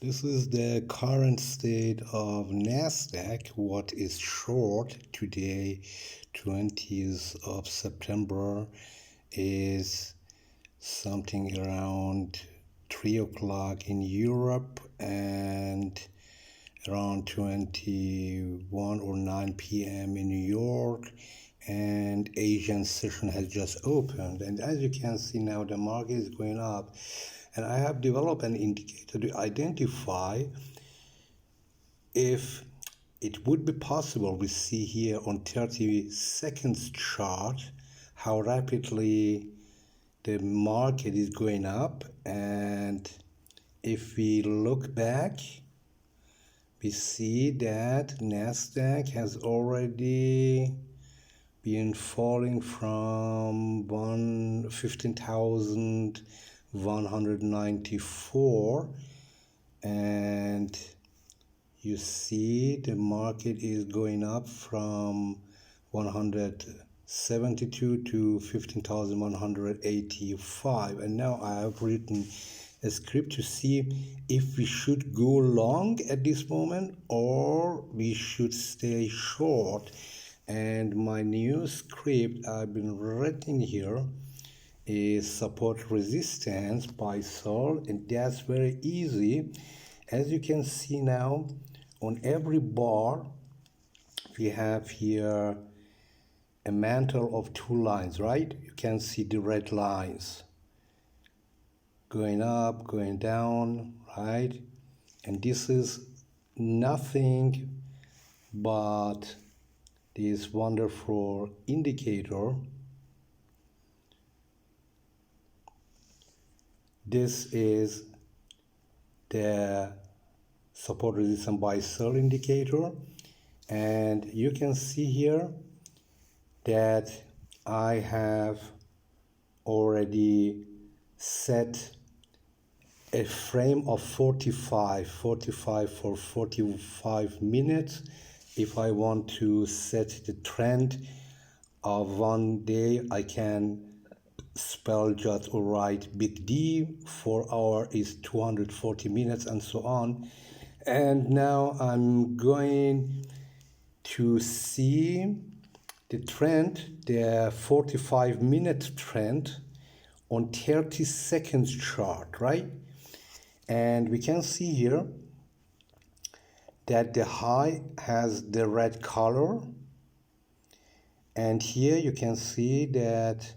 This is the current state of Nasdaq. What is short today, 20th of September, is something around 3 o'clock in Europe and around 21 or 9 p.m. in New York, and Asian session has just opened. And as you can see now, the market is going up. And I have developed an indicator to identify if it would be possible. We see here on 30 seconds chart how rapidly the market is going up. And if we look back, we see that Nasdaq has already been falling from 15,194, and you see the market is going up from 172 to 15,185. And now I have written a script to see if we should go long at this moment or we should stay short. And my new script I've been writing here is support resistance buy sell, and that's very easy. As you can see now, on every bar we have here a mantle of two lines, right? You can see the red lines going up, going down, right? And this is nothing but this wonderful indicator. This is the support resistance buy sell indicator, and you can see here that I have already set a frame of 45 for 45 minutes. If I want to set the trend of 1 day, I can spell just or write big D. 4 hour is 240 minutes and so on. And now I'm going to see the trend, the 45-minute trend on 30 seconds chart, right? And we can see here that the high has the red color, and here you can see that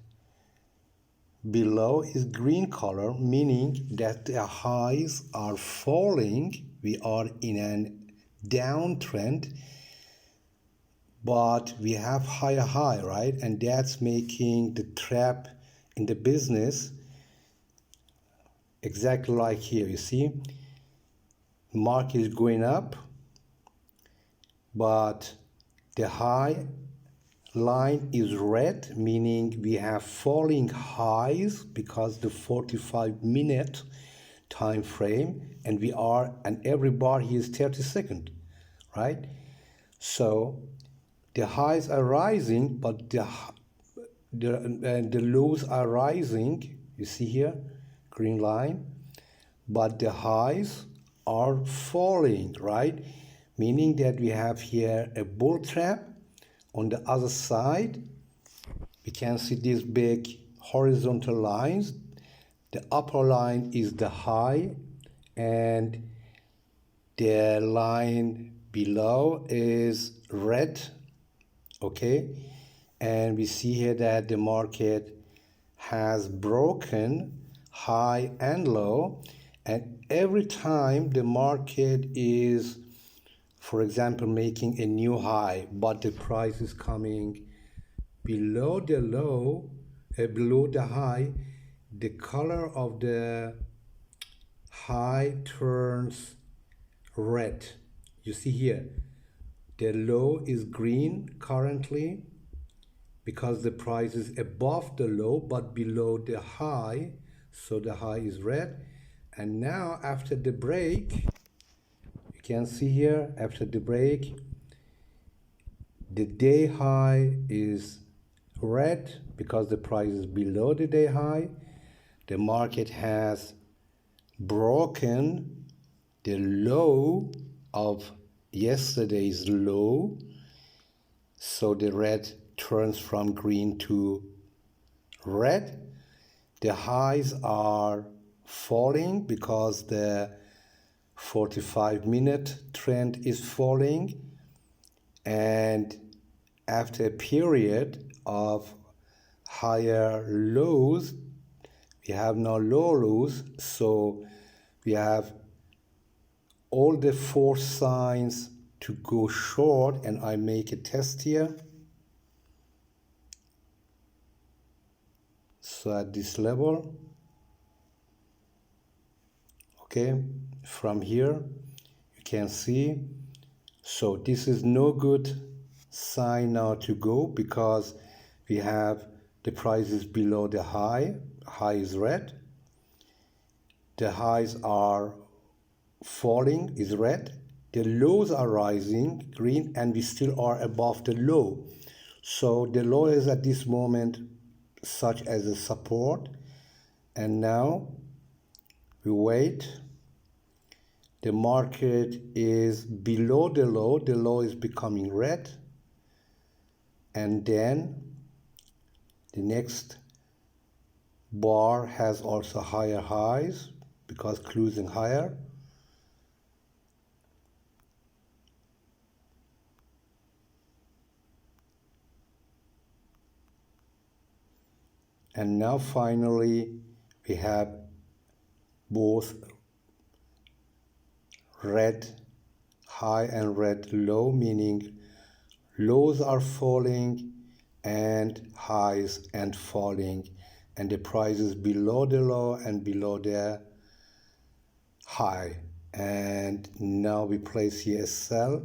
below is green color, meaning that the highs are falling. We are in a downtrend, but we have higher high, right? And that's making the trap in the business exactly like here. You see, market is going up, but the high line is red, meaning we have falling highs because the 45-minute time frame, and we are, and every bar here is 30 seconds, right? So the highs are rising, but the lows are rising. You see here, green line, but the highs are falling, right? Meaning that we have here a bull trap. On the other side, we can see these big horizontal lines. The upper line is the high, and the line below is red, okay? And we see here that the market has broken high and low, and every time the market is, for example, making a new high, but the price is coming below the low, below the high, the color of the high turns red. You see here, the low is green currently because the price is above the low but below the high, so the high is red. And now after the break, you can see here, after the break, the day high is red because the price is below the day high. The market has broken the low of yesterday's low, so the red turns from green to red. The highs are falling because the 45-minute trend is falling, and after a period of higher lows, we have now lower lows, so we have all the four signs to go short, and I make a test here. So at this level, okay, from here you can see, so this is no good sign now to go because we have the prices below the high is red, the highs are falling is red, the lows are rising green, and we still are above the low. So the low is at this moment such as a support, and now we wait. The market is below the low is becoming red, and then the next bar has also higher highs because closing higher. And now finally we have both red high and red low, meaning lows are falling and highs and falling, and the prices below the low and below the high. And now we place here a sell.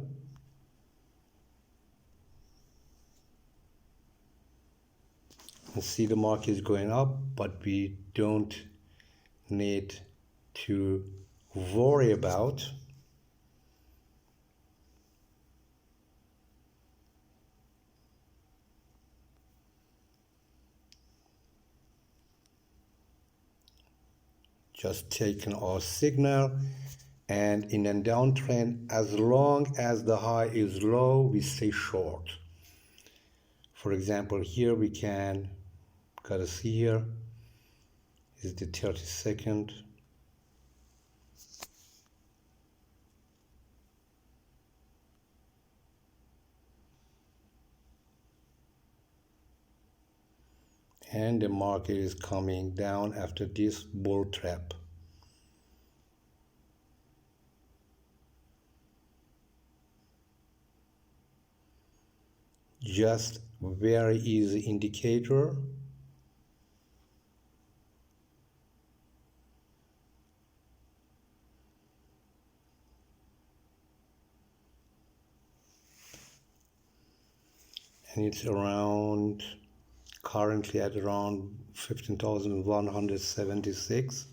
You see the market is going up, but we don't need to worry about. Just taking our signal, and in a downtrend, as long as the high is low, we stay short. For example, here we can, gotta see here, is the 30-second. And the market is coming down after this bull trap. Just very easy indicator. And it's around, currently at around 15,176.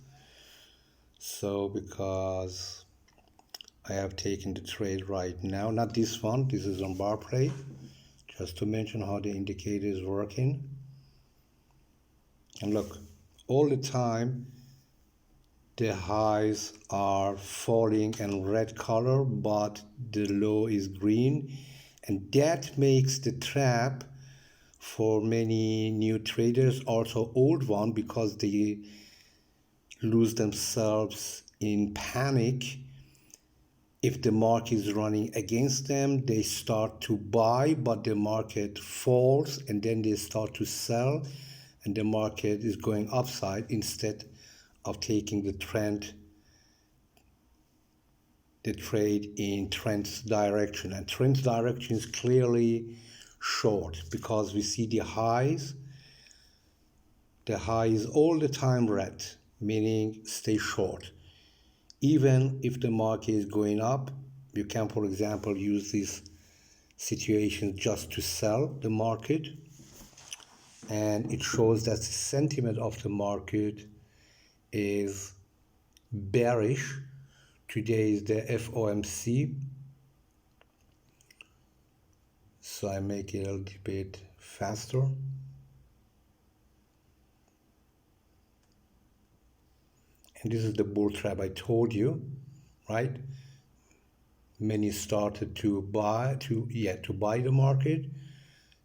So because I have taken the trade right now, not this one, this is on bar play, just to mention how the indicator is working. And look, all the time the highs are falling and red color, but the low is green, and that makes the trap for many new traders, also old one, because they lose themselves in panic. If the market is running against them, they start to buy, but the market falls, and then they start to sell, and the market is going upside instead of taking the trade in trend's direction. And trend's direction is clearly short because we see the highs. The high is all the time red, meaning stay short. Even if the market is going up, you can, for example, use this situation just to sell the market, and it shows that the sentiment of the market is bearish. Today is the FOMC, so I make it a little bit faster. And this is the bull trap I told you. right? Many started to buy the market,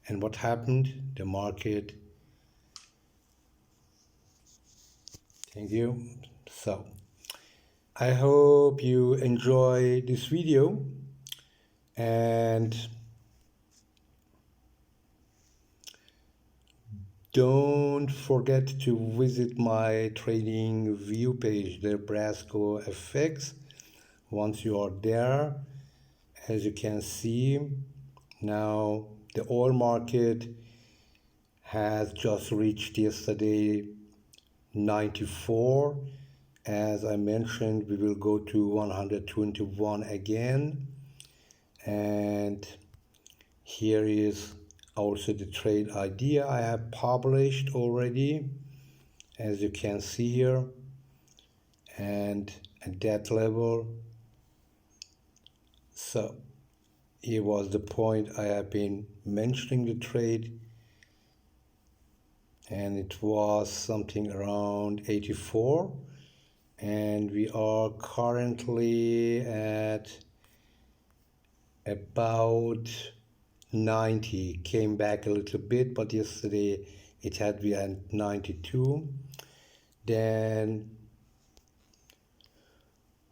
and what happened? The market. Thank you. So I hope you enjoy this video, and don't forget to visit my Tradingview page, DaveBrascoFX. Once you are there, as you can see, now the oil market has just reached yesterday 94. As I mentioned, we will go to 121 again, and here is also the trade idea I have published already, as you can see here, and at that level. So here was the point I have been mentioning the trade, and it was something around 84, and we are currently at about 90. Came back a little bit, but yesterday it had been at 92. Then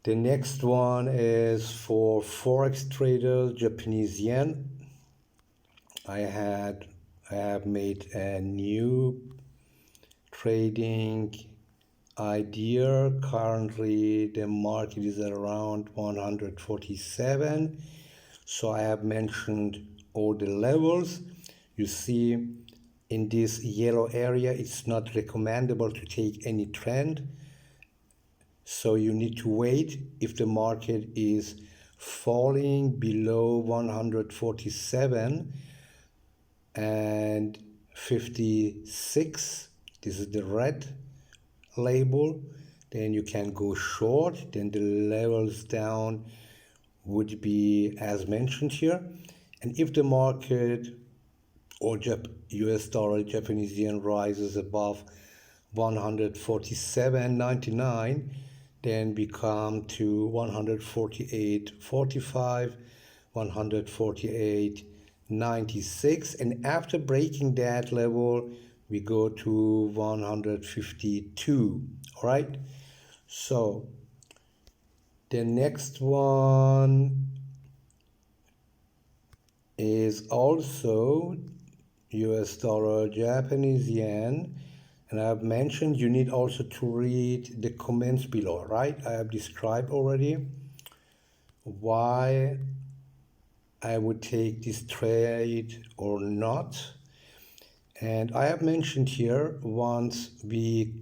the next one is for forex traders, Japanese yen. I have made a new trading idea. Currently the market is around 147. So I have mentioned all the levels. You see in this yellow area, it's not recommendable to take any trend. So you need to wait. If the market is falling below 147 and 56, this is the red label, then you can go short. Then the levels down would be as mentioned here. And if the market or US dollar, Japanese yen rises above 147.99, then we come to 148.45, 148.96, and after breaking that level we go to 152. All right, so the next one is also US dollar, Japanese yen. And I have mentioned you need also to read the comments below, right? I have described already why I would take this trade or not. And I have mentioned here, once we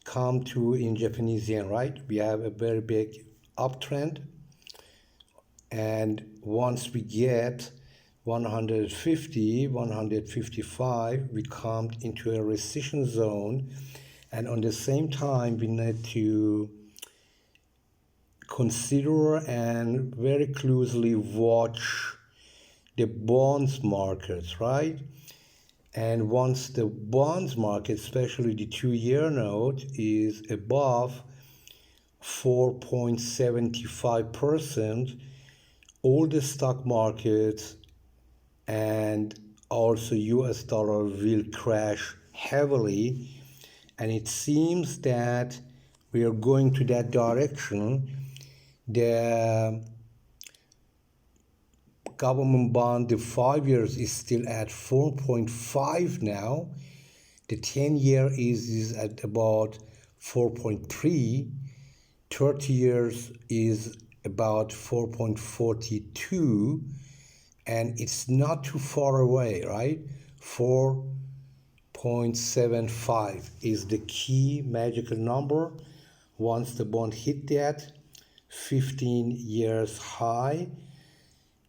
come to in Japanese yen, right? We have a very big uptrend. And once we get 150, 155, we come into a recession zone, and on the same time we need to consider and very closely watch the bonds markets, right? And once the bonds market, especially the 2-year note, is above 4.75%, all the stock markets and also US dollar will crash heavily, and it seems that we are going to that direction. The government bond, the 5 years is still at 4.5 now. The 10-year is at about 4.3. 30 years is about 4.42. And it's not too far away, right? 4.75 is the key magical number. Once the bond hit that 15 years high,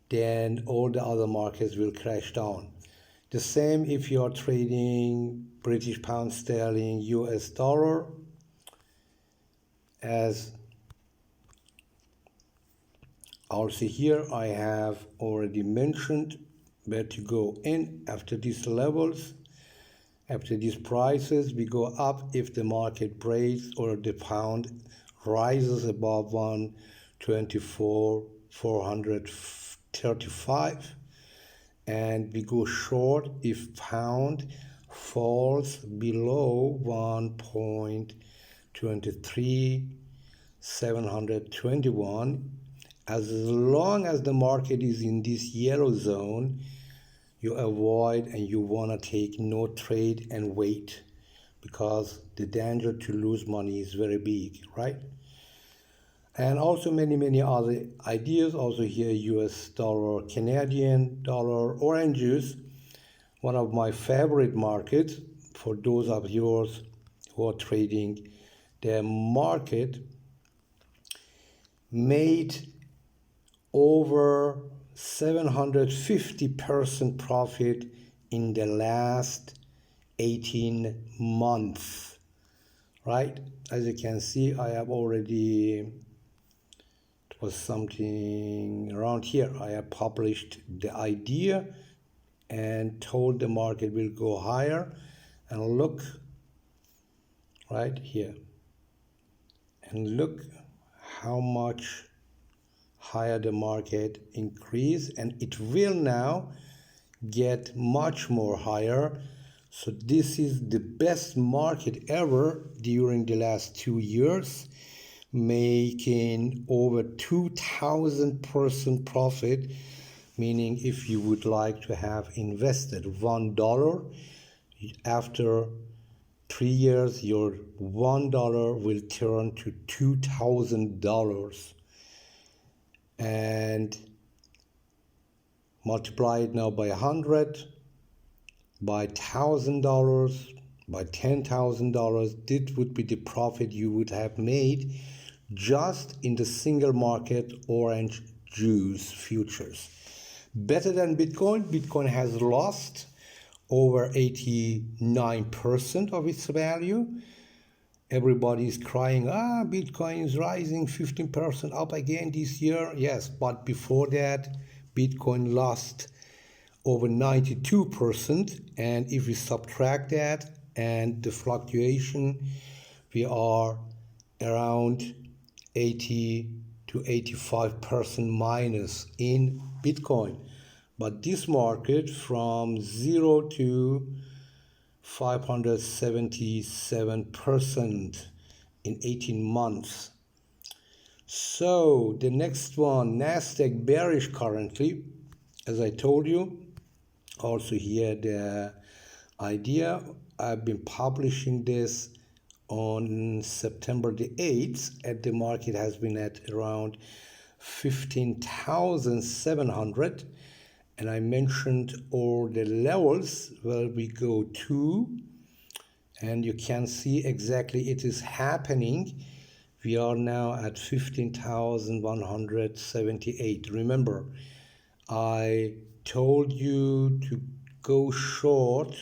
then all the other markets will crash down. The same if you are trading British pound sterling, US dollar, as also here I have already mentioned where to go in after these levels. After these prices, we go up if the market breaks or the pound rises above 24,435, and we go short if pound falls below 1.23,721. As long as the market is in this yellow zone, you avoid and you want to take no trade and wait, because the danger to lose money is very big, right? And also many other ideas. Also here, US dollar, Canadian dollar, orange juice, one of my favorite markets. For those of yours who are trading, the market made over 750% profit in the last 18 months, right? As you can see, I have already, it was something around here, I have published the idea and told the market will go higher, and look right here, and look how much higher the market increase, and it will now get much more higher. So this is the best market ever during the last 2 years, making over 2,000% profit, meaning if you would like to have invested $1, after 3 years your $1 will turn to $2,000, and multiply it now by 100, by $1,000, by $10,000. This would be the profit you would have made just in the single market orange juice futures. Better than Bitcoin. Bitcoin has lost over 89% of its value. Everybody is crying, Bitcoin is rising 15% up again this year. Yes, but before that, Bitcoin lost over 92%. And if we subtract that and the fluctuation, we are around 80 to 85% minus in Bitcoin. But this market, from 0 to 577% in 18 months. So the next one, Nasdaq bearish currently, as I told you. Also here the idea, I've been publishing this on September the 8th, and the market has been at around 15,700. And I mentioned all the levels where we go to, and you can see exactly it is happening. We are now at 15,178. Remember, I told you to go short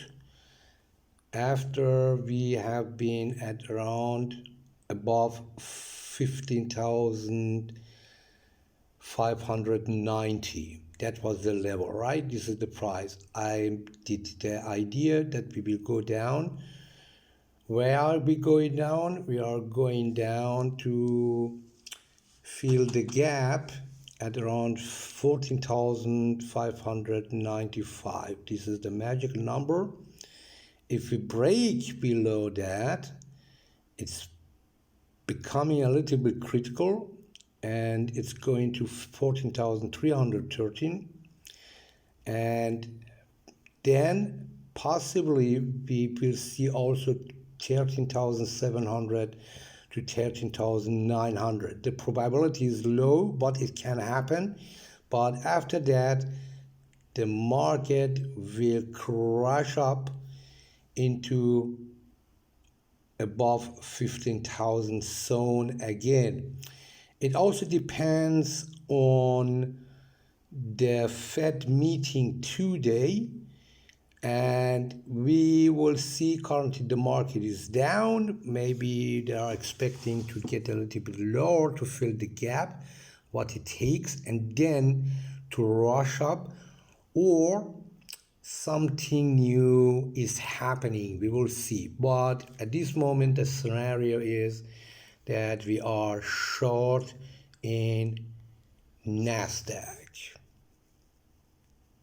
after we have been at around above 15,590. That was the level, right? This is the price. I did the idea that we will go down. Where are we going down? We are going down to fill the gap at around 14,595. This is the magic number. If we break below that, it's becoming a little bit critical, and it's going to 14,313, and then possibly we will see also 13,700 to 13,900. The probability is low, but it can happen. But after that, the market will crash up into above 15,000 zone again. It also depends on the Fed meeting today, and we will see. Currently the market is down. Maybe they are expecting to get a little bit lower to fill the gap, what it takes, and then to rush up, or something new is happening. We will see. But at this moment, the scenario is that we are short in Nasdaq.